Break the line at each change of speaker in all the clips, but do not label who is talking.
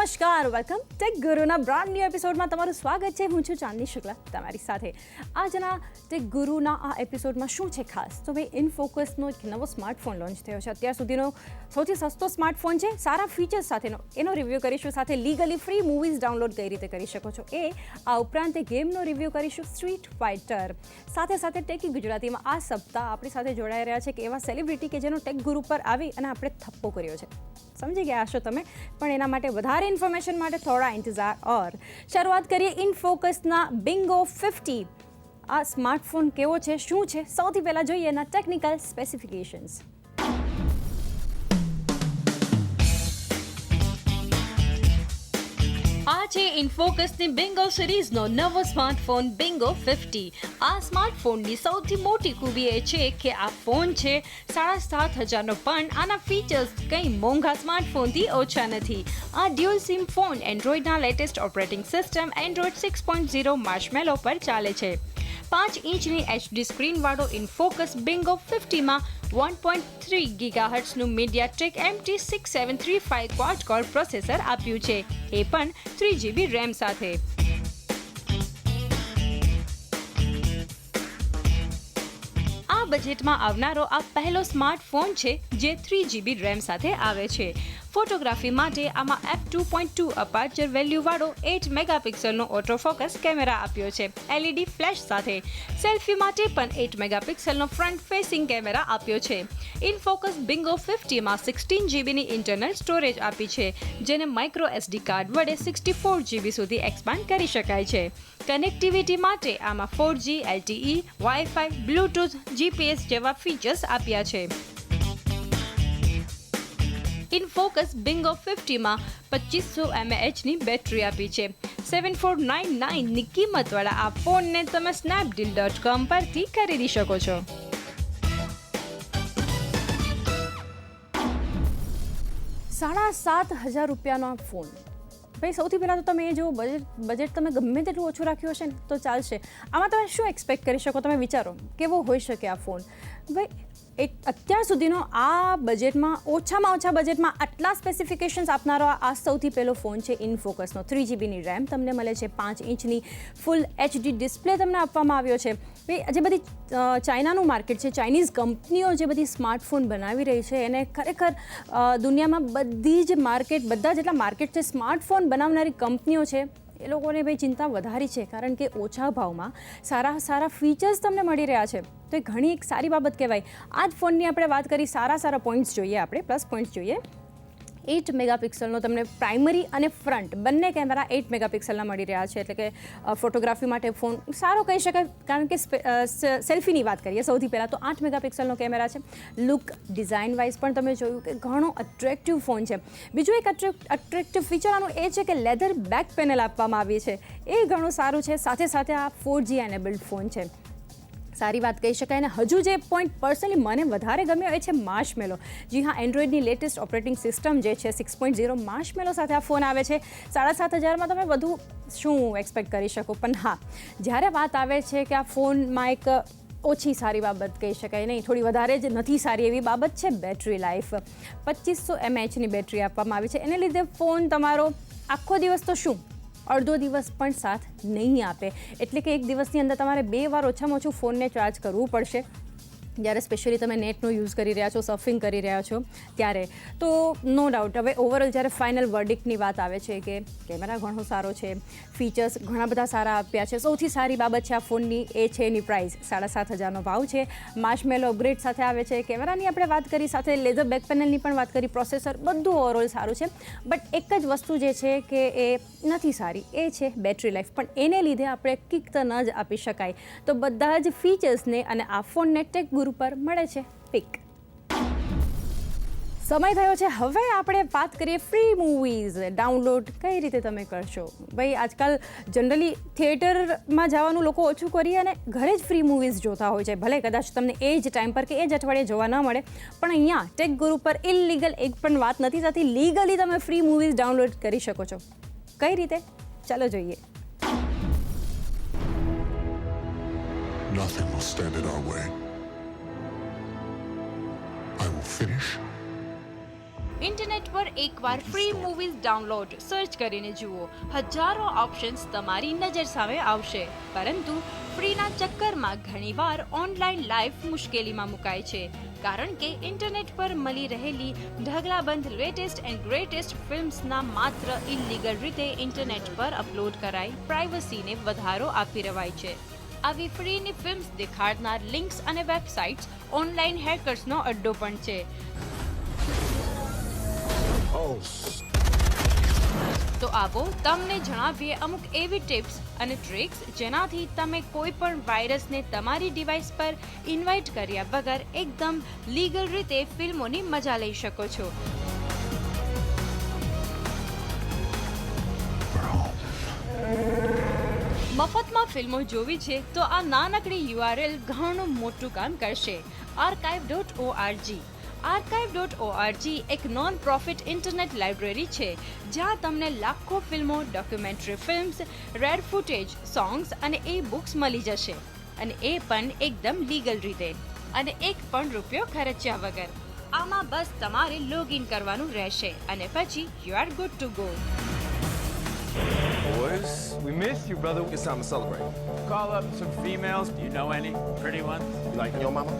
નમસ્કાર, welcome tech ગુરુના brand new એપિસોડમાં તમારું સ્વાગત છે. હું છું ચાંદની શુક્લા તમારી સાથે. આજના ટેક ગુરુના આ એપિસોડમાં શું છે ખાસ, તો ભાઈ ઇનફોકસનો એક નવો સ્માર્ટફોન લોન્ચ થયો છે. અત્યાર સુધીનો સૌથી સસ્તો સ્માર્ટફોન છે, સારા ફીચર્સ સાથેનો. એનો રિવ્યૂ કરીશું, સાથે લીગલી ફ્રી મૂવીઝ ડાઉનલોડ કઈ રીતે કરી શકો છો આ ઉપરાંત ગેમનો રિવ્યૂ કરીશું, સ્ટ્રીટ ફાઇટર. સાથે સાથે ટેકી ગુજરાતીમાં આ સપ્તાહ આપણી સાથે જોડાઈ રહ્યા છે કે એવા સેલિબ્રિટી કે જેનો ટેક ગુરુ પર આવી અને આપણે થપ્પો કર્યો છે. સમજી ગયા હશો તમે, પણ એના માટે વધારે ઇન્ફોર્મેશન માટે થોડા ઇંતજાર ઓર. શરૂઆત કરીએ ઇનફોકસના બિંગો 50. આ સ્માર્ટફોન કેવો છે, શું છે, સૌથી પહેલાં જોઈએ એના ટેકનિકલ સ્પેસિફિકેશન્સ.
આ છે ઇનફોકસની બિંગો સિરીઝનો નવો સ્માર્ટફોન બિંગો 50. આ સ્માર્ટફોનની સૌથી મોટી ખૂબી એ છે કે આ ફોન છે 7,500નો, પણ આના ફીચર્સ કંઈ મોંઘા સ્માર્ટફોનથી ઓછા નથી. આ ડ્યુઅલ સિમ ફોન એન્ડ્રોઇડના latest operating system Android 6.0 Marshmallow પર ચાલે છે. 5 ઇંચની HD સ્ક્રીનવાળો ઇનફોકસ બિંગો 50માં 1.3 ગીગાહર્ટ્ઝનું મીડિયાટેક MT6735 ક્વાડ-કોર પ્રોસેસર આપ્યું છે, એ પણ 3GB રેમ સાથે. આ બજેટમાં આવનારો આ પહેલો સ્માર્ટફોન છે જે 3GB રેમ સાથે આવે છે. ફોટોગ્રાફી માટે આમાં f2.2 અપાર્ચર વેલ્યુવાળો 8 મેગાપિક્સલનો ઓટોફોકસ કેમેરા આપ્યો છે, LED ફ્લેશ સાથે. સેલ્ફી માટે પણ 8 મેગાપિક્સલનો ફ્રન્ટ ફેસિંગ કેમેરા આપ્યો છે. ઇનફોકસ બિંગો 50માં 16GBની ઇન્ટરનલ સ્ટોરેજ આપી છે, જેને માઇક્રો SD કાર્ડ વડે 64GB સુધી એક્સપાન્ડ કરી શકાય છે. કનેક્ટિવિટી માટે આમાં 4G, LTE, Wi-Fi, Bluetooth, GPS જેવા ફીચર્સ આપ્યા છે. ઇનફોકસ બિંગો 50માં 2500 mAhની બેટરી આપી છે. 7499ની કિંમતવાળા આ ફોનને તમે snapdeal.com પરથી ખરીદી શકો છો.
₹7,500નો ફોન. ભાઈ સૌથી પહેલાં તો તમે એ જો બજેટ તમે ગમે તેટલું ઓછું રાખ્યું હશે ને તો ચાલશે. આમાં તમે શું એક્સપેક્ટ કરી શકો, તમે વિચારો કેવો હોઈ શકે આ ફોન. ભાઈ અત્યાર સુધીનો આ બજેટમાં ઓછામાં ઓછા બજેટમાં આટલા સ્પેસિફિકેશન્સ આપનારો આ સૌથી પહેલો ફોન છે ઇનફોકસનો. 3GBની રેમ તમને મળે છે, 5 ઇંચની ફૂલ HD ડિસ્પ્લે તમને આપવામાં આવ્યો છે. જે બધી ચાઇનાનું માર્કેટ છે, ચાઇનીઝ કંપનીઓ જે બધી સ્માર્ટફોન બનાવી રહી છે, એને ખરેખર દુનિયામાં બધી જ માર્કેટ, બધા જેટલા માર્કેટ છે સ્માર્ટફોન બનાવનારી કંપનીઓ છે, એ લોકોને ભાઈ ચિંતા વધારી છે, કારણ કે ઓછા ભાવમાં સારા ફીચર્સ તમને મળી રહ્યા છે. તો એ ઘણી એક સારી બાબત કહેવાય. આ જ ફોનની આપણે વાત કરી, સારા પોઈન્ટ્સ જોઈએ, આપણે પ્લસ પોઈન્ટ્સ જોઈએ. 8 મેગાપિક્સલનો તમને પ્રાઇમરી અને ફ્રન્ટ બંને કેમેરા 8 મેગાપિક્સલના મળી રહ્યા છે, એટલે કે ફોટોગ્રાફી માટે ફોન સારો કહી શકાય. કારણ કે સેલ્ફીની વાત કરીએ સૌથી પહેલાં તો 8 મેગાપિક્સલનો કેમેરા છે. લુક ડિઝાઇન વાઇઝ પણ તમે જોયું કે ઘણો અટ્રેક્ટિવ ફોન છે. બીજું એક અટ્રેક્ટિવ ફીચર આનું એ છે કે લેધર બેક પેનલ આપવામાં આવી છે, એ ઘણું સારું છે. સાથે આ 4G એનેબલ્ડ ફોન છે, સારી વાત કહી શકાય. અને હજુ જે પોઈન્ટ પર્સનલી મને વધારે ગમ્યો એ છે માર્શમેલો. જી હા, એન્ડ્રોઇડની લેટેસ્ટ ઓપરેટિંગ સિસ્ટમ જે છે 6.0 માર્શમેલો સાથે આ ફોન આવે છે. 7,500માં તમે વધુ શું એક્સપેક્ટ કરી શકો. પણ હા, જ્યારે વાત આવે છે કે આ ફોનમાં એક ઓછી સારી બાબત કહી શકાય નહીં, થોડી વધારે જ નથી સારી એવી બાબત છે બેટરી લાઈફ. 2500 mAhની બેટરી આપવામાં આવી છે. એને લીધે ફોન તમારો આખો દિવસ તો શું, અડધો દિવસ પણ સાથ નહીં આપે. એટલે કે એક દિવસની અંદર તમારે 2 વાર ઓછામાં ઓછું ફોનને ચાર્જ કરવું પડશે, જ્યારે સ્પેશિયલી તમે નેટનો યુઝ કરી રહ્યા છો, સર્ફિંગ કરી રહ્યા છો ત્યારે. તો નો ડાઉટ હવે ઓવરઓલ જ્યારે ફાઇનલ વર્ડિક્ટની વાત આવે છે કે કેમેરા ઘણો સારો છે, ફીચર્સ ઘણા બધા સારા આપ્યા છે. સૌથી સારી બાબત છે આ ફોનની એ છે એની પ્રાઇસ. 7,500નો ભાવ છે. માર્શમેલો અપગ્રેડ સાથે આવે છે. કેમેરાની આપણે વાત કરી, સાથે લેઝર બેક પેનલની પણ વાત કરી, પ્રોસેસર બધું ઓવરઓલ સારું છે. બટ એક જ વસ્તુ જે છે કે એ નથી સારી, એ છે બેટરી લાઈફ. પણ એને લીધે આપણે કિક તો ન જ આપી શકાય. તો બધા જ ફીચર્સને અને આ ફોનને ટેક ગુરુ પર મળે છે પિક. સમય થયો છે હવે આપણે વાત કરીએ ફ્રી મૂવીઝ ડાઉનલોડ કઈ રીતે તમે કરશો. ભાઈ આજકાલ જનરલી થિયેટરમાં જવાનું લોકો ઓછું કરી અને ઘરે જ ફ્રી મૂવીઝ જોતા હોય છે. ભલે કદાચ તમને એ જ ટાઈમ પર કે એ જ અઠવાડિયે જોવા ન મળે, પણ અહીંયા ટેક ગુરુ પર ઇલીગલ એક પણ વાત નથી થતી. લીગલી તમે ફ્રી મૂવીઝ ડાઉનલોડ કરી શકો છો. કઈ રીતે, ચાલો જોઈએ.
Nothing will stand in our way. I will finish
internet પર એકવાર ફ્રી મૂવીઝ ડાઉનલોડ સર્ચ કરીને જુઓ, હજારો ઓપ્શન્સ તમારી નજર સામે આવશે. પરંતુ ફ્રીના ચક્કરમાં ઘણીવાર ઓનલાઈન લાઈફ મુશ્કેલીમાં મુકાય છે, કારણ કે ઇન્ટરનેટ પર મળી રહેલી ઢગલાબંધ લેટેસ્ટ એન્ડ ગ્રેટેસ્ટ ફિલ્મ્સના માત્ર ઇલીગલ રીતે ઇન્ટરનેટ પર અપલોડ કરાઈ પ્રાઇવસીને વધારો આપી રવાય છે. આવી ફ્રીની ફિલ્મ્સ દેખાડનાર લિંક્સ અને વેબસાઇટ્સ ઓનલાઈન હેકર્સનો અડ્ડો પણ છે. તો આવો તમને જણાવીએ અમુક એવી ટિપ્સ અને ટ્રિક્સ જેનાથી તમે કોઈ પણ વાયરસને તમારી ડિવાઇસ પર ઇન્વાઇટ કર્યા વગર એકદમ લીગલ રીતે ફિલ્મોની મજા લઈ શકો છો. મફતમાં ફિલ્મો જોવી છે તો આ નાનકડી URL ઘણું મોટું કામ કરશે. archive.org archive.org એક નોન પ્રોફિટ ઇન્ટરનેટ લાઇબ્રેરી છે, જ્યાં તમને લાખો ફિલ્મો, documentary films, rare footage, songs અને બુક્સ મળી જશે, અને એ પણ એકદમ લીગલ રીતે, અને એક પણ રૂપિયો ખર્ચ્યા વગર. આમાં બસ તમારે લોગિન કરવાનું રહેશે અને પછી you are good to go.
Boys, we missed you, brother.
It's time to celebrate.
Call up some females. Do you know any pretty ones?
You like your mama?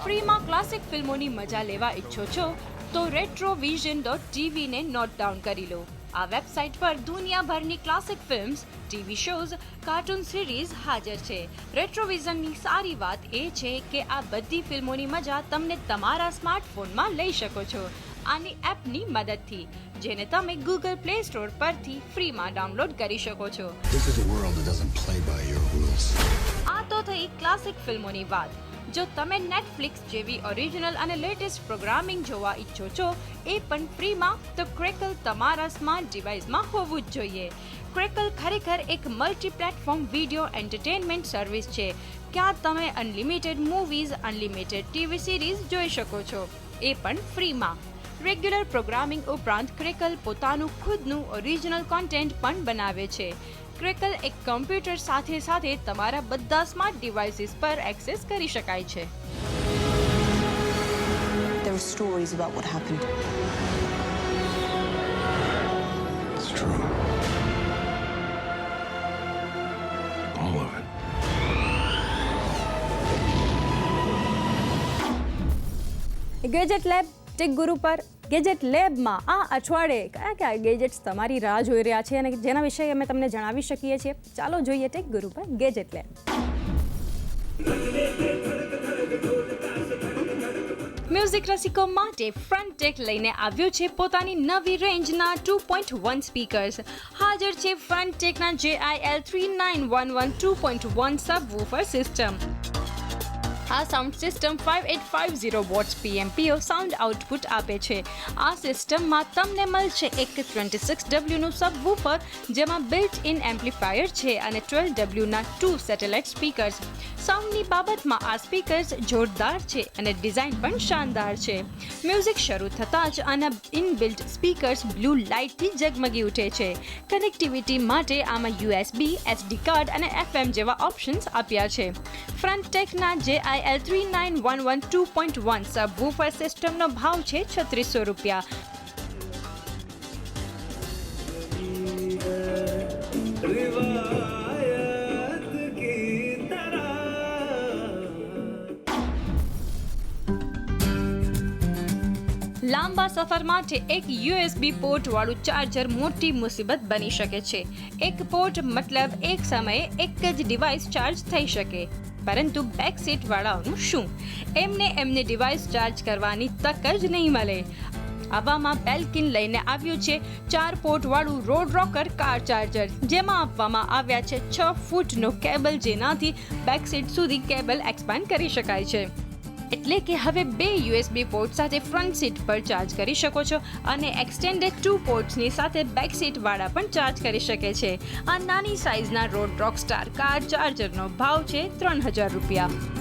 ફ્રીમાં ક્લાસિક ફિલ્મોની મજા લેવા ઈચ્છો છો તો retrovision.tv ને નોટ ડાઉન કરી લો. આ વેબસાઇટ પર દુનિયાભરની classic films, TV shows, cartoon series હાજર છે. રેટ્રોવિઝનની સારી વાત એ છે કે આ બધી ફિલ્મોની મજા તમને તમારા સ્માર્ટફોનમાં લઈ શકો છો આની એપની મદદથી, જેને તમે ગૂગલ પ્લે સ્ટોર પરથી ફ્રીમાં ડાઉનલોડ કરી શકો છો.
This is a world that doesn't play by your rules.
આ તો થઈ ક્લાસિક ફિલ્મોની વાત. જો તમે નેટફ્લિક્સ જેવી ઓરિજિનલ અને લેટેસ્ટ પ્રોગ્રામિંગ જોવા ઈચ્છો છો એ પણ ફ્રીમાં, તો ક્રેકલ તમારા સ્માર્ટ ડિવાઇસમાં હોવું જ જોઈએ. ક્રેકલ ખરેખર એક multi platform video entertainment service છે. ક્યાં તમે unlimited movies, unlimited TV series જોઈ શકો છો, એ પણ ફ્રીમાં. રેગ્યુલર પ્રોગ્રામિંગ ઉપરાંત ક્રેકલ પોતાનું ખુદનું ઓરિજિનલ કોન્ટેન્ટ પણ બનાવે છે. ક્રેકલ એક કમ્પ્યુટર સાથે સાથે તમારા બધા સ્માર્ટ ડિવાઇસીસ પર એક્સેસ કરી શકાય છે.
There are stories about what happened.
It's true. All of it.
Gadget lab tech guru પર. ગેજેટ લેબમાં આ અઠવાડિયે કયા કયા ગેજેટ્સ તમારી રાહ જોઈ રહ્યા છે અને જેના વિશે અમે તમને જણાવી શકીએ છીએ, ચાલો જોઈએ ટેક ગુરુ પર ગેજેટ લેબ.
મ્યુઝિક રસિકો માટે ફ્રન્ટેક લઈને આવ્યું છે પોતાની નવી રેન્જના 2.1 સ્પીકર્સ. હાજર છે ફ્રન્ટેકના JIL 3911 2.1 સબવૂફર સિસ્ટમ. આ sound system 5850 watts PMPO sound output આપે છે. આ સિસ્ટમમાં તમને મળશે એક 26Wનું સબવૂફર, જેમાં બિલ્ટ ઇન એમ્પ્લીફાયર છે, અને 12Wના 2 સેટેલાઇટ સ્પીકર્સ. સાઉન્ડની બાબતમાં આ સ્પીકર્સ જોરદાર છે અને ડિઝાઇન પણ શાનદાર છે. મ્યુઝિક શરૂ થતાં જ આના ઇનબિલ્ટ સ્પીકર્સ બ્લુ લાઇટથી ઝગમગી ઉઠે છે. કનેક્ટિવિટી માટે આમાં USB, SD કાર્ડ અને FM જેવા ઓપ્શન્સ આપ્યા છે. ફ્રન્ટેકના JIL 3911 2.1 સબવૂફર સિસ્ટમનો ભાવ છે ₹3600. લાંબા સફર માટે એક USB પોર્ટ વાળું ચાર્જર મોટી મુસીબત બની શકે છે. એક પોર્ટ મતલબ એક સમયે એક જ ડિવાઇસ ચાર્જ થઈ શકે. પરંતુ બેક સીટ વાળાઓનું શું? એમને ડિવાઇસ ચાર્જ કરવાની તક જ નહીં મળે. આવામાં બેલ્કિન લઈને આવ્યું છે 4 પોર્ટ વાળું રોડ રોકર કાર ચાર્જર, જેમાં આપવામાં આવ્યા છે 6 ફૂટનો કેબલ, જેનાથી બેક સીટ સુધી કેબલ એક્સપાન્ડ કરી શકાય છે. એટલે કે હવે 2 USB પોર્ટ સાથે ફ્રન્ટ સીટ પર ચાર્જ કરી શકો છો અને એક્સટેન્ડેડ 2 પોર્ટ્સની સાથે બેક સીટ વાળા પણ ચાર્જ કરી શકે છે. આ નાની સાઇઝના રોડ રોકસ્ટાર કાર ચાર્જરનો ભાવ છે ₹3000.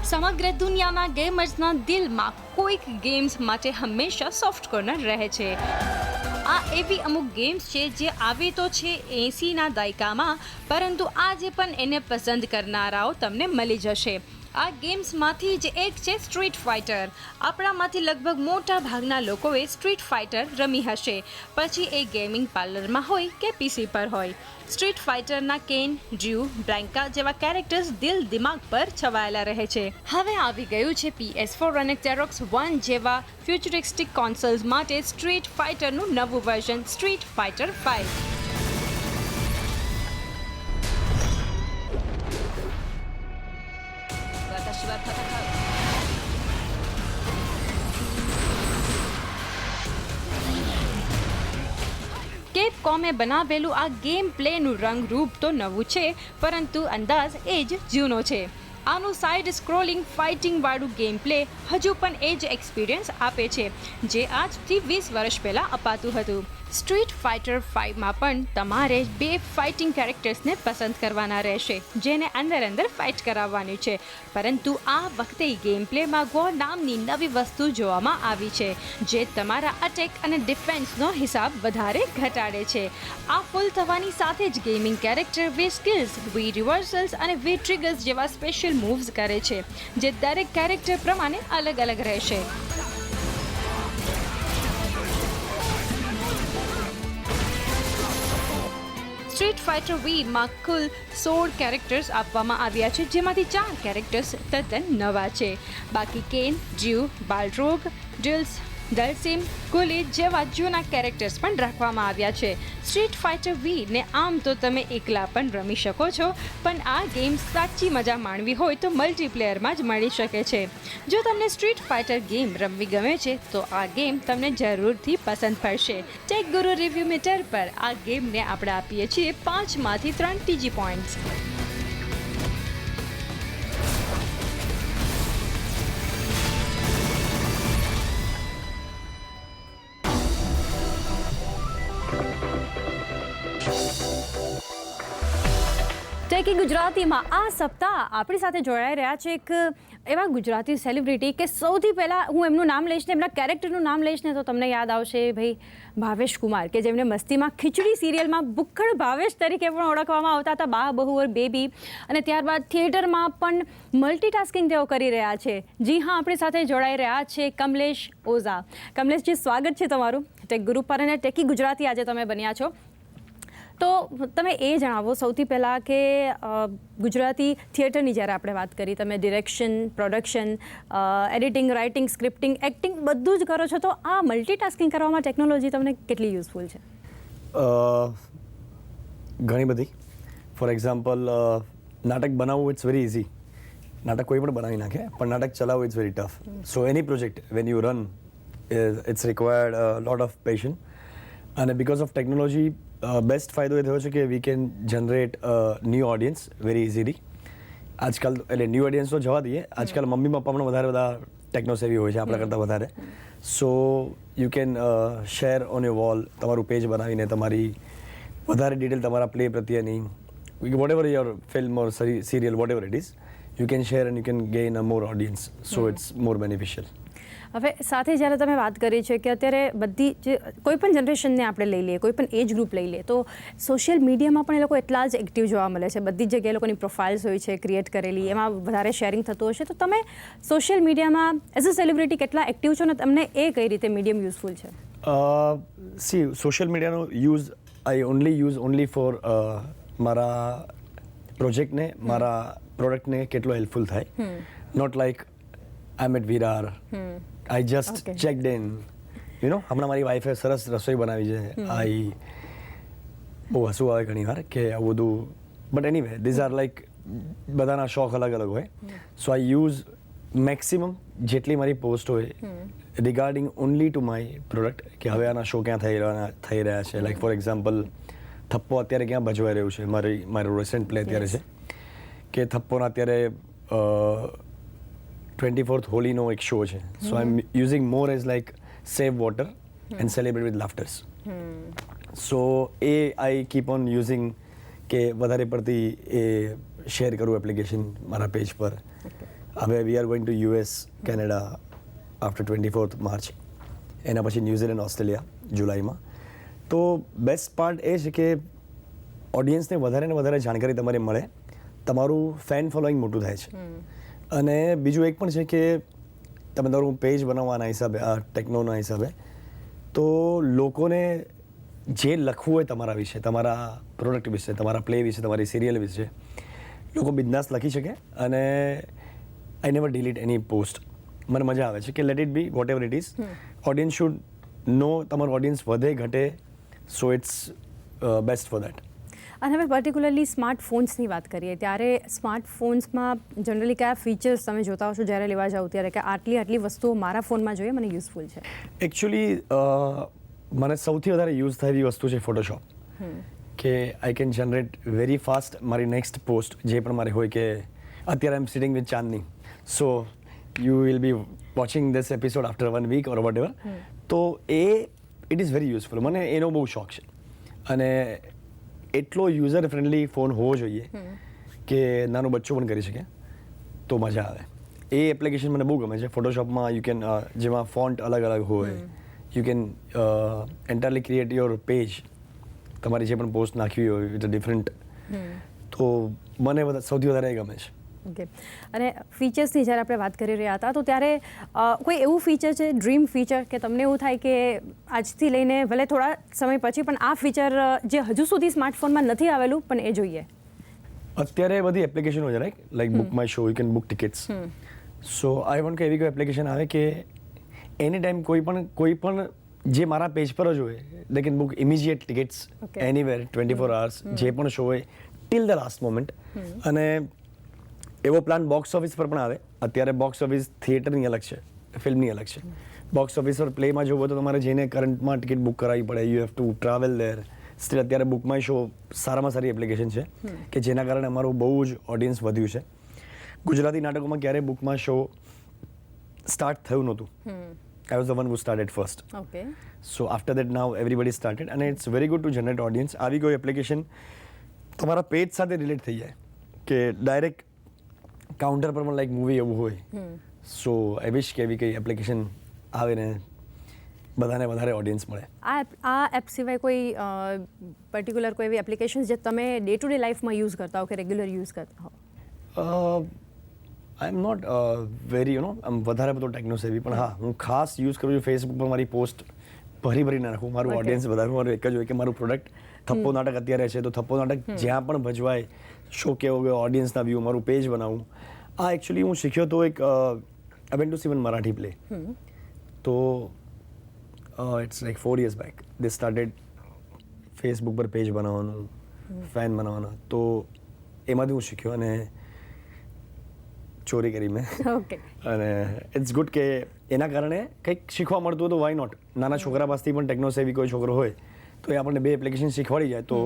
સમગ્ર દુનિયાના ગેમર્સના દિલમાં કોઈક ગેમ્સ માટે હંમેશા સોફ્ટ કોર્નર રહે છે. આ એવી અમુક ગેમ્સ છે જે આવી તો છે 80ના દાયકામાં, પરંતુ આજે પણ એને પસંદ કરનારાઓ તમને મળી જશે. આ ગેમ્સમાંથી જ એક છે સ્ટ્રીટ ફાઇટર. આપણામાંથી લગભગ મોટા ભાગના લોકોએ સ્ટ્રીટ ફાઇટર રમી હશે, પછી એ ગેમિંગ પાર્લરમાં હોય કે પીસી પર હોય. સ્ટ્રીટ ફાઇટરના કેન, ડ્ર્યુ, બ્લેન્કા જેવા કેરેક્ટર્સ દિલ દિમાગ પર છવાયેલા રહે છે. હવે આવી ગયું છે PS4 અને Xerox One જેવા ફ્યુચરિસ્ટિક કોન્સોલ્સ માટે સ્ટ્રીટ ફાઇટરનું નવું વર્ઝન સ્ટ્રીટ ફાઇટર 5. કેપકોમે બનાવેલું આ ગેમ પ્લેનું રંગરૂપ તો નવું છે, પરંતુ અંદાજ એ જ જૂનો છે. આનું સાઇડ સ્ક્રોલિંગ ફાઇટિંગ વાળું ગેમ પ્લે હજુ પણ એ જ એક્સપિરિયન્સ આપે છે જે આજથી 20 વર્ષ પહેલાં અપાતું હતું. સ્ટ્રીટ ફાઇટર 5માં પણ તમારે 2 ફાઇટિંગ કેરેક્ટર્સને પસંદ કરવાના રહેશે, જેને અંદર ફાઇટ કરાવવાની છે. પરંતુ આ વખતે ગેમ પ્લેમાં ગો નામની નવી વસ્તુ જોવામાં આવી છે, જે તમારા અટેક અને ડિફેન્સનો હિસાબ વધારે ઘટાડે છે. આ ફૂલ થવાની સાથે જ ગેમિંગ કેરેક્ટર વી સ્કિલ્સ, વી રિવર્સલ્સ અને વી ટ્રિગર્સ જેવા સ્પેશિયલ મૂવ્સ કરે છે, જે દરેક કેરેક્ટર પ્રમાણે અલગ રહેશે. સ્ટ્રીટ ફાઇટર વીમાં કુલ 16 કેરેક્ટર્સ આપવામાં આવ્યા છે, જેમાંથી 4 કેરેક્ટર્સ તદ્દન નવા છે. બાકી કેન, ડ્ર્યુ, બાલરોગ, ડ્રિલ્સ, દલસીમ, કુલી જેવા જૂના કેરેક્ટર્સ પણ રાખવામાં આવ્યા છે. સ્ટ્રીટ ફાઇટર વીને આમ તો તમે એકલા પણ રમી શકો છો, પણ આ ગેમ સાચી મજા માણવી હોય તો મલ્ટીપ્લેયરમાં જ મળી શકે છે. જો તમને સ્ટ્રીટ ફાઇટર ગેમ રમવી ગમે છે તો આ ગેમ તમને જરૂરથી પસંદ પડશે. ટેક ગુરુ રિવ્યુ મીટર પર આ ગેમને આપણે આપીએ છીએ 5માંથી 3 TG પોઈન્ટ્સ.
ટેકી ગુજરાતીમાં આ સપ્તાહ આપણી સાથે જોડાઈ રહ્યા છે એક એવા ગુજરાતી સેલિબ્રિટી કે સૌથી પહેલાં હું એમનું નામ લઈશ ને એમના કેરેક્ટરનું નામ લઈશ ને તો તમને યાદ આવશે ભાઈ ભાવેશ કુમાર, કે જેમને મસ્તીમાં ખીચડી સિરિયલમાં ભુક્કડ ભાવેશ તરીકે પણ ઓળખવામાં આવતા હતા, બા બહુ ઓર બેબી, અને ત્યારબાદ થિયેટરમાં પણ મલ્ટીટાસ્કિંગ તેઓ કરી રહ્યા છે. જી હા, આપણી સાથે જોડાઈ રહ્યા છે કમલેશ ઓઝા. કમલેશજી, સ્વાગત છે તમારું ટેક ગુરુ પર, અને ટેકી ગુજરાતી આજે તમે બન્યા છો. તો તમે એ જણાવો સૌથી પહેલાં કે ગુજરાતી થિયેટરની જ્યારે આપણે વાત કરી, તમે direction, production, editing, writing, scripting, acting બધું જ કરો છો, તો આ મલ્ટીટાસ્કિંગ કરવામાં ટેકનોલોજી તમને કેટલી યુઝફુલ છે?
ઘણી બધી. ફોર એક્ઝામ્પલ, નાટક બનાવવું ઇટ્સ વેરી ઇઝી. નાટક કોઈ પણ બનાવી નાખે, પણ નાટક ચલાવવું it's very tough. So any project when you run it's required lot of patience. અને બિકોઝ ઓફ ટેકનોલોજી બેસ્ટ ફાયદો એ થયો છે કે we can generate new audience very easily. આજકાલ એટલે ન્યૂ ઓડિયન્સ તો જવા દઈએ, આજકાલ મમ્મી પપ્પા પણ વધારે બધા ટેકનોસેવી હોય છે આપણા કરતાં વધારે. So you can share on your wall, તમારું પેજ બનાવીને તમારી વધારે ડિટેલ તમારા પ્લે પ્રત્યેની, whatever your film or serial, whatever it is, you can share and you can gain a more audience. So it's more beneficial.
હવે સાથે જ્યારે તમે વાત કરી છે કે અત્યારે બધી જે કોઈ પણ જનરેશનને આપણે લઈ લઈએ, કોઈ પણ એજ ગ્રુપ લઈ લઈએ, તો સોશિયલ મીડિયામાં પણ એ લોકો એટલા જ એક્ટિવ જોવા મળે છે. બધી જ જગ્યાએ લોકોની પ્રોફાઇલ્સ હોય છે ક્રિએટ કરેલી, એમાં વધારે શેરિંગ થતું હશે. તો તમે સોશિયલ મીડિયામાં એઝ અ સેલિબ્રિટી કેટલા એક્ટિવ છો, ને તમને એ કઈ રીતે મીડિયમ યુઝફુલ છે?
સી, સોશિયલ મીડિયાનો યુઝ આઈ ઓનલી ફોર મારા પ્રોજેક્ટને, મારા પ્રોડક્ટને કેટલો હેલ્પફુલ થાય. Not like I am at Virar, I just checked in. You know, હમણાં મારી વાઈફે સરસ રસોઈ બનાવી છે. બહુ હસવું આવે ઘણી વાર કે આવું બધું, but anyway these are like બધાના શોખ અલગ હોય. સો આઈ યુઝ મેક્સિમમ જેટલી મારી પોસ્ટ હોય regarding only to my product, કે હવે આના શો ક્યાં થઈ રહ્યા છે. લાઈક ફોર એક્ઝામ્પલ, થપ્પો અત્યારે ક્યાં ભજવાઈ રહ્યું છે, મારું રિસેન્ટ પ્લે અત્યારે છે કે થપ્પોના અત્યારે 24th હોલીનો એક શો છે. So I am using more as like save water and celebrate with laughters. So uh I keep on using, કે વધારે પડતી એ શેર કરું એપ્લિકેશન મારા પેજ પર. હવે we are going to US Canada after 24th March, એના પછી ન્યૂઝીલેન્ડ ઓસ્ટ્રેલિયા જુલાઈમાં. તો બેસ્ટ પાર્ટ એ છે કે ઓડિયન્સને વધારે ને વધારે જાણકારી તમારે મળે, તમારું ફેન ફોલોઈંગ મોટું થાય છે. અને બીજું એક પણ છે કે તમે તમારું પેજ બનાવવાના હિસાબે, આ ટેકનોના હિસાબે, તો લોકોને જે લખવું હોય તમારા વિશે, તમારા પ્રોડક્ટ વિશે, તમારા પ્લે વિશે, તમારી સિરિયલ વિશે, લોકો બિંદાસ લખી શકે. અને I never delete any post. મને મજા આવે છે કે let it be whatever it is. Audience should know, તમારું ઓડિયન્સ વધે ઘટે, so it's best for that.
અને હવે પર્ટિક્યુલરલી સ્માર્ટફોન્સની વાત કરીએ ત્યારે સ્માર્ટફોન્સમાં જનરલી કયા ફીચર્સ તમે જોતા હો છો જ્યારે લેવા જાઓ ત્યારે, કે આટલી વસ્તુઓ મારા ફોનમાં જોઈએ, મને યુઝફુલ છે?
એકચ્યુઅલી મને સૌથી વધારે યુઝ થાય એવી વસ્તુ છે ફોટોશોપ. કે I can generate very fast મારી નેક્સ્ટ પોસ્ટ જે પણ મારે હોય. કે અત્યારે I am sitting with Chandni, so you will be watching this episode after 1 week or whatever. તો ઇટ ઇઝ વેરી યુઝફુલ. મને એનો બહુ શોખ છે. અને એટલો યુઝર ફ્રેન્ડલી ફોન હોવો જોઈએ કે નાનું બચ્ચું પણ કરી શકે તો મજા આવે. એ એપ્લિકેશન મને બહુ ગમે છે. ફોટોશોપમાં યુ કેન, જેમાં ફોન્ટ અલગ અલગ હોય, you can entirely create your page. તમારી જે પણ પોસ્ટ નાખવી હોય વિથ ડિફરન્ટ. તો મને સૌથી વધારે એ ગમે છે.
ઓકે. અને ફીચર્સની જ્યારે આપણે વાત કરી રહ્યા હતા તો ત્યારે કોઈ એવું ફીચર છે, ડ્રીમ ફીચર, કે તમને એવું થાય કે આજથી લઈને ભલે થોડા સમય પછી પણ આ ફીચર જે હજુ સુધી સ્માર્ટફોનમાં નથી આવેલું પણ એ જોઈએ?
અત્યારે બધી એપ્લિકેશનો છે like book my show, you can book tickets. So I want કે એવી કોઈ એપ્લિકેશન આવે કે એની ટાઈમ કોઈ પણ જે મારા પેજ પર જ હોય, they can book immediate tickets anywhere 24 hours, જે પણ શો હોય ટિલ ધ લાસ્ટ મોમેન્ટ. અને એવો પ્લાન બોક્સ ઓફિસ પર પણ આવે. અત્યારે બોક્સ ઓફિસ થિયેટરની અલગ છે, ફિલ્મની અલગ છે. બોક્સ ઓફિસ પર પ્લેમાં જોવો તો તમારે જઈને કરંટમાં ટિકિટ બુક કરાવવી પડે. You have to travel there. Steel અત્યારે બુક માય શો સારામાં સારી એપ્લિકેશન છે કે જેના કારણે અમારું બહુ જ ઓડિયન્સ વધ્યું છે. ગુજરાતી નાટકોમાં ક્યારે બુક માય શો સ્ટાર્ટ થયું નહોતું. I was the one who started first.
Okay.
So after that now everybody started and it's very good to generate audience. આવી કોઈ એપ્લિકેશન તમારા પેજ સાથે રિલેટ થઈ જાય કે ડાયરેક્ટ કાઉન્ટર પર પણ લાઈક મૂવી એવું હોય. સો આઈ વિશ કે એવી કઈ એપ્લિકેશન આવે ને બધાને વધારે ઓડિયન્સ મળે.
આ એપ સિવાય કોઈ પર્ટિક્યુલર કોઈ એવી એપ્લિકેશન્સ જે તમે ડે ટુ ડે લાઈફમાં યુઝ કરતા હો કે રેગ્યુલર યુઝ કરતા હો?
આઈ એમ નોટ વેરી આમ વધારે બધો ટેકનો સેવી, પણ હા હું ખાસ યુઝ કરું છું ફેસબુક પર મારી પોસ્ટ ભરીને નાખું. મારું ઓડિયન્સ વધારે, મારું એક જ હોય કે મારું પ્રોડક્ટ થપ્પો નાટક અત્યારે છે તો થપ્પો નાટક જ્યાં પણ ભજવાય, શો કેવો ગયો, ઓડિયન્સના વ્યૂ, મારું પેજ બનાવું. આ એકચ્યુઅલી હું શીખ્યો તો એક I went to see one Marathi play. તો it's like 4 years back they started Facebook પર પેજ બનાવવાનું, ફેન બનાવવાના. તો એમાંથી હું શીખ્યો અને ચોરી કરી મેં.
ઓકે.
અને ઇટ્સ ગુડ કે એના કારણે કંઈક શીખવા મળતું હોય તો વાય નોટ. નાના છોકરા પાસેથી પણ ટેકનો સેવી કોઈ છોકરો હોય તો એ આપણને 2 એપ્લિકેશન શીખવાડી જાય તો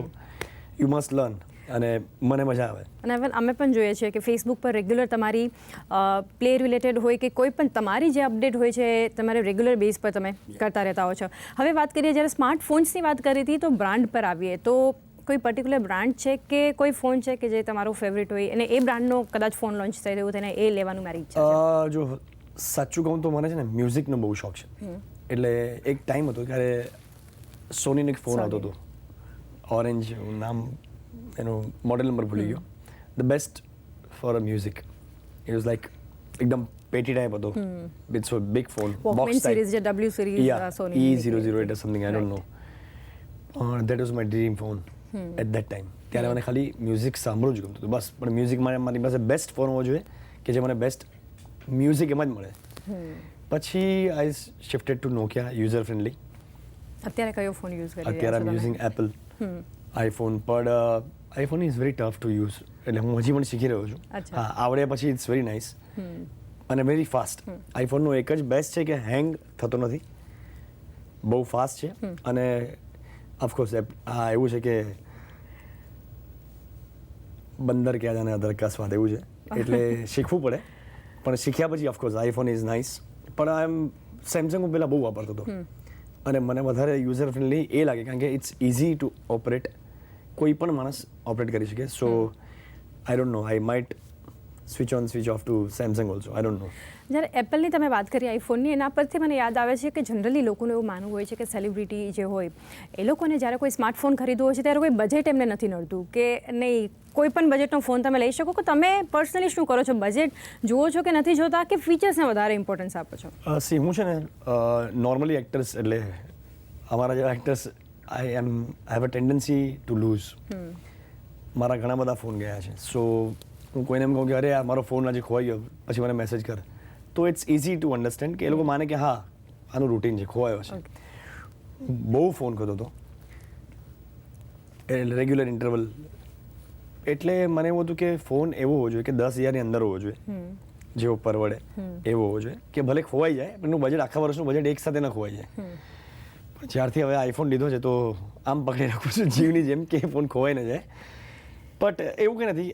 યુ મસ્ટ લર્ન. અને મને મજા આવે.
અને હવે અમે પણ જોઈએ છીએ કે ફેસબુક પર રેગ્યુલર તમારી પ્લે રિલેટેડ હોય કે કોઈ પણ તમારી જે અપડેટ હોય છે તમારે રેગ્યુલર બેઝ પર તમે કરતા રહેતા હો છો. હવે વાત કરીએ, જ્યારે સ્માર્ટફોન્સની વાત કરી હતી તો બ્રાન્ડ પર આવીએ તો કોઈ પર્ટિક્યુલર બ્રાન્ડ છે કે કોઈ ફોન છે કે જે તમારો ફેવરિટ હોય અને એ બ્રાન્ડનો કદાચ ફોન લોન્ચ થઈ રહ્યું તેને એ લેવાનું મારી ઈચ્છા છે?
જો સાચું કહું તો મને છે ને મ્યુઝિકનો બહુ શોખ છે. એટલે એક ટાઈમ હતો ત્યારે સોનીનો એક ફોન આવતો હતો, ઓરેન્જ નામ, એનો મોડેલ નંબર ભૂલી ગયો. The best for a music. It was like એકદમ પેટી ટાઈપ હતો, it's a big phone,
walkman series જે W series Sony
E008 something, I don't know. That was my dream phone at that time. ત્યારે મને ખાલી music સાંભળવું જ ગમતું હતું બસ. પણ મ્યુઝિકમાં મારી પાસે બેસ્ટ ફોન હોવો જોઈએ કે જે મને બેસ્ટ મ્યુઝિક એમાં જ મળે. પછી I shifted to Nokia, user friendly.
અત્યારે કયો ફોન યુઝ કરી રહ્યા છો?
અત્યારે I am using Apple iPhone. પણ iPhone is very tough to use, એટલે હું હજી પણ શીખી રહ્યો છું. હા, આવડ્યા પછી ઇટ્સ વેરી નાઇસ અને વેરી ફાસ્ટ. આઈફોનનો એક જ બેસ્ટ છે કે હેંગ થતો નથી, બહુ ફાસ્ટ છે. અને ઓફકોર્સ હા એવું છે કે બંદર ક્યાં જાને અદર કા સ્વાદ, એવું છે. એટલે શીખવું પડે. પણ શીખ્યા પછી ઓફકોર્સ આઈફોન ઇઝ નાઇસ. પણ આઈ એમ સેમસંગ હું પહેલાં બહુ વાપરતો હતો અને મને વધારે યુઝર ફ્રેન્ડલી એ લાગે કારણ કે ઇટ્સ ઇઝી ટુ ઓપરેટ. કોઈ પણ માણસ ઓપરેટ કરી શકે. So I don't know, I might switch on switch off to Samsung also, I don't know.
જ્યારે એપલની તમે વાત કરી આઈફોનની, એના પરથી મને યાદ આવે છે કે જનરલી લોકોનું એવું માનવું હોય છે કે સેલિબ્રિટી જે હોય એ લોકોને જ્યારે કોઈ સ્માર્ટફોન ખરીદવો હોય છે ત્યારે કોઈ બજેટ એમને નથી નડતું કે નહીં, કોઈ પણ બજેટનો ફોન તમે લઈ શકો. કે તમે પર્સનલી શું કરો છો? બજેટ જુઓ છો કે નથી જોતા, કે ફીચર્સને વધારે ઇમ્પોર્ટન્સ આપો છો?
સી હું છે ને નોર્મલી એક્ટર્સ, એટલે અમારા જેવા actors, I have a tendency to lose. મારા ઘણા બધા ફોન ગયા છે. સો હું કોઈને એમ કહું કે અરે આ મારો ફોન આજે ખોવાઈ ગયો, પછી મને મેસેજ કર, તો ઇટ્સ ઇઝી ટુ અન્ડરસ્ટેન્ડ કે એ લોકો માને કે હા આનું રૂટીન છે, ખોવાયો છે. બહુ ફોન કરતો હતો રેગ્યુલર ઇન્ટરવલ, એટલે મને એવું હતું કે ફોન એવો હોવો જોઈએ કે 10,000ની અંદર હોવો જોઈએ, જેવો પરવડે એવો હોવો જોઈએ, કે ભલે ખોવાઈ જાય પણ એનું બજેટ, આખા વર્ષનું બજેટ એક સાથે ન ખોવાઈ જાય. પણ જ્યારથી હવે આઈફોન લીધો છે તો આમ પકડી રાખું છું જીવની જેમ કે ફોન ખોવાઈ ન જાય. બટ એવું કંઈ નથી,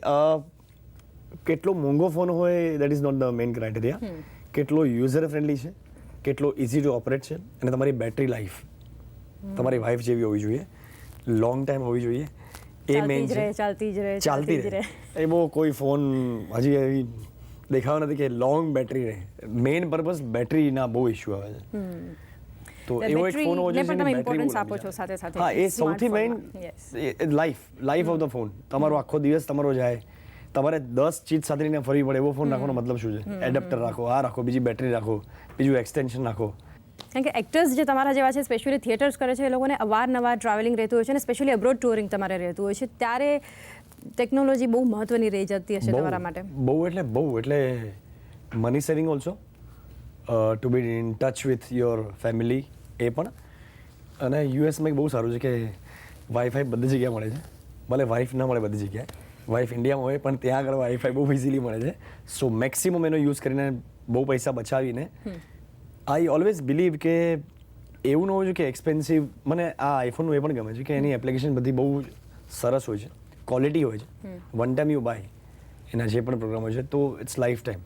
કેટલો મોંઘો ફોન હોય that is not the main criteria. કેટલો યુઝર ફ્રેન્ડલી છે, કેટલો ઇઝી ટુ ઓપરેટ છે, અને તમારી બેટરી લાઈફ તમારી વાઈફ જેવી હોવી જોઈએ, લોંગ ટાઈમ હોવી જોઈએ. એ મેઇન છે. ચાલતી રહે. એ બહુ કોઈ ફોન હજી એવી દેખાવ નથી કે લોંગ બેટરી રહે. મેઇન પર્પઝ બેટરીના બહુ ઇશ્યુ આવે છે. તો એવો એક ફોન હોવો જોઈએ જેની બેટરી
આપો છો સાથે સાથે.
હા, એ સૌથી main life of the phone. તમારો આખો દિવસ તમારો જાય, તમારે 10 ચીજ સાથે લઈને ફરવી પડે, એવો ફોન રાખવાનો મતલબ શું છે? એડેપ્ટર રાખો, આ રાખો, બીજી બેટરી રાખો, બીજું એક્સટેન્શન રાખો.
કારણ કે એક્ટર્સ જે તમારા જેવા છે, સ્પેશિયલી થિયેટર્સ કરે છે, એ લોકોને અવારનવાર ટ્રાવેલિંગ રહેતું હોય છે, અને સ્પેશિયલી અબ્રોડ ટુરિંગ તમારે રહેતું હોય છે, ત્યારે ટેકનોલોજી બહુ મહત્વની રહી જતી હશે તમારા માટે.
બહુ એટલે money saving also, to be in touch with your family, એ પણ. અને યુએસમાં એક બહુ સારું છે કે વાઈફાઈ બધી જગ્યાએ મળે છે. ભલે વાઈફ ના મળે બધી જગ્યાએ, વાઈફ ઇન્ડિયામાં હોય પણ ત્યાં આગળ વાઈફાઈ બહુ ઇઝીલી મળે છે. સો મેક્સિમમ એનો યુઝ કરીને બહુ પૈસા બચાવીને, આઈ ઓલવેઝ બિલીવ કે એવું ન હોવું જોઈએ કે એક્સપેન્સિવ. મને આ આઈફોનનું એ પણ ગમે છે કે એની એપ્લિકેશન બધી બહુ સરસ હોય છે, ક્વોલિટી હોય છે. વન ટાઈમ યુ બાય એના જે પણ પ્રોગ્રામ હોય છે તો ઇટ્સ લાઈફ ટાઈમ,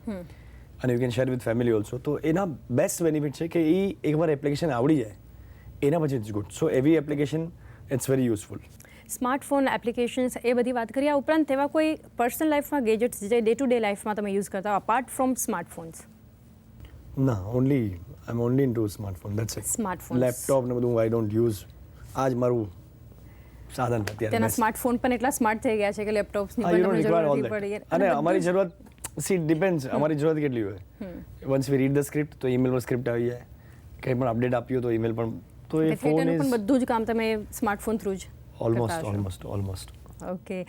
અને you can share with family also. તો એના બેસ્ટ બેનિફિટ છે કે એ એકવાર એપ્લિકેશન આવડી જાય એના પછી ઇટ્સ ગુડ. સો એવી application it's very useful.
Smartphone applications એ બધી વાત કરી. આ ઉપરાંત એવા કોઈ પર્સનલ લાઈફમાં ગેજેટ્સ જે ડે ટુ ડે લાઈફમાં તમે યુઝ કરતા હો અપાર્ટ ફ્રોમ સ્માર્ટફોન્સ?
ના, I am only into smartphone, that's it.
Smartphone,
laptop ને બધું આઈ ડોન્ટ યુઝ. આ જ મારું સાધન અત્યારે.
તેના સ્માર્ટફોન પણ એટલા સ્માર્ટ થઈ ગયા છે કે લેપટોપ્સની પણ તમને જરૂર નથી પડી.
અને અમારી જરૂરત, સી ડિપેન્ડ્સ, અમારી જરૂરત કેટલી હોય. Once we read the script તો ઈમેલ પર સ્ક્રિપ્ટ આવી જાય, કંઈ પણ અપડેટ આપ્યો તો ઈમેલ પણ. તો એ ફોન
થિયેટરનું પણ બધું જ કામ તમે સ્માર્ટફોન થ્રુ જ
ઓલમોસ્ટ.
ઓકે.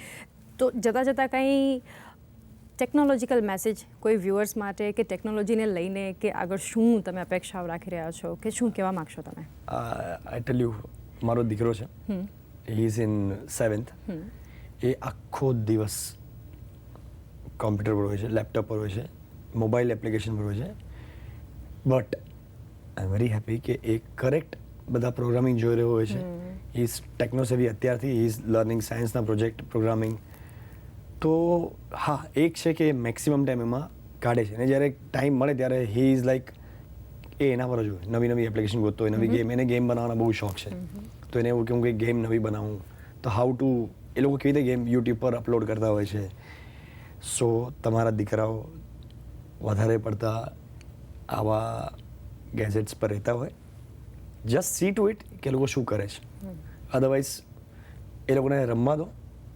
તો જતાં કંઈ ટેકનોલોજીકલ મેસેજ કોઈ વ્યુઅર્સ માટે, કે ટેકનોલોજીને લઈને કે આગળ શું તમે અપેક્ષાઓ રાખી રહ્યા છો, કે શું કહેવા માગશો તમે?
આઈ ટેલ યુ, મારો દીકરો છે, હી ઇઝ ઇન 7th. એ આખો દિવસ કોમ્પ્યુટર પર હોય છે, લેપટોપ પર હોય છે, મોબાઈલ એપ્લિકેશન પર હોય છે. But I am very happy કે એ કરેક્ટ બધા પ્રોગ્રામિંગ જોઈ રહ્યો હોય છે. હી ઇઝ ટેકનોસેવી અત્યારથી, હી ઇઝ લર્નિંગ સાયન્સના પ્રોજેક્ટ, પ્રોગ્રામિંગ. તો હા, એક છે કે મેક્સિમમ ટાઈમ એમાં કાઢે છે, અને જ્યારે ટાઈમ મળે ત્યારે હી ઇઝ લાઈક એ એના પર જ હોય, નવી એપ્લિકેશન ગોતતો હોય, નવી ગેમ. એને ગેમ બનાવવાનો બહુ શોખ છે, તો એને એવું કે હું કંઈક ગેમ નવી બનાવું, તો હાઉ ટુ, એ લોકો કેવી રીતે ગેમ યુટ્યુબ પર અપલોડ કરતા હોય છે. સો તમારા દીકરાઓ વધારે પડતા આવા ગેજેટ્સ પર રહેતા હોય, જસ્ટ સી ટુ ઇટ કે લોકો શું કરે છે. અધરવાઇઝ એ લોકોને રમવા દો,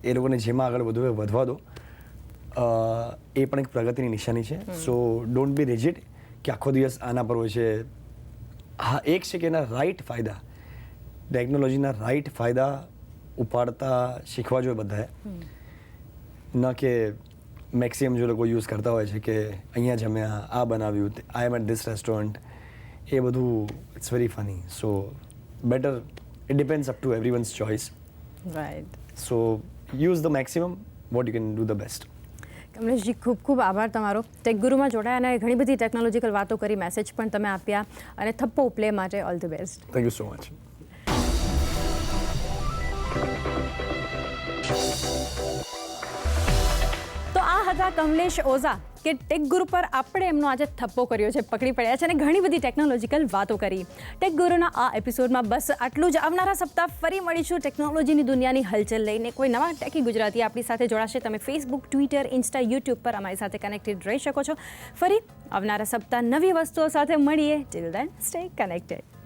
એ લોકોને જેમાં આગળ વધવું હોય વધવા દો. એ પણ એક પ્રગતિની નિશાની છે. સો ડોન્ટ બી રિજિડ કે આખો દિવસ આના પર હોય છે. હા, એક છે કે એના રાઈટ ફાયદા, ટેકનોલોજીના રાઈટ ફાયદા ઉપાડતા શીખવા જોઈએ બધાએ. ન કે મેક્સિમમ જો લોકો યુઝ કરતા હોય છે કે અહીંયા જમ્યા, આ બનાવ્યું, I am at this restaurant, એ બધું it's very funny. So better, it depends up to everyone's choice.
Right.
So use the maximum what you can do the best.
Kamleshji, ખૂબ ખૂબ આભાર તમારો. ટેક ગુરુમાં જોડાયા અને ઘણી બધી ટેકનોલોજીકલ વાતો કરી, મેસેજ પણ તમે આપ્યા, અને થપ્પો પ્લે માટે all the best.
Thank you so much.
તો આ હતા કમલેશ ઓઝા, કે ટેક ગુરુ પર આપણે એમનો આજે થપ્પો કર્યો છે, પકડી પડ્યા છે અને ઘણી બધી ટેકનોલોજીકલ વાતો કરી. ટેક ગુરુના આ એપિસોડમાં બસ આટલું જ. આવનારા સપ્તાહ ફરી મળીશું ટેકનોલોજીની દુનિયાની હલચલ લઈને. કોઈ નવા ટેકી ગુજરાતી આપણી સાથે જોડાશે. તમે ફેસબુક, ટ્વિટર, ઇન્સ્ટા, યુટ્યુબ પર અમારી સાથે કનેક્ટેડ રહી શકો છો. ફરી આવનારા સપ્તાહ નવી વસ્તુઓ સાથે મળીએ. Till then stay connected.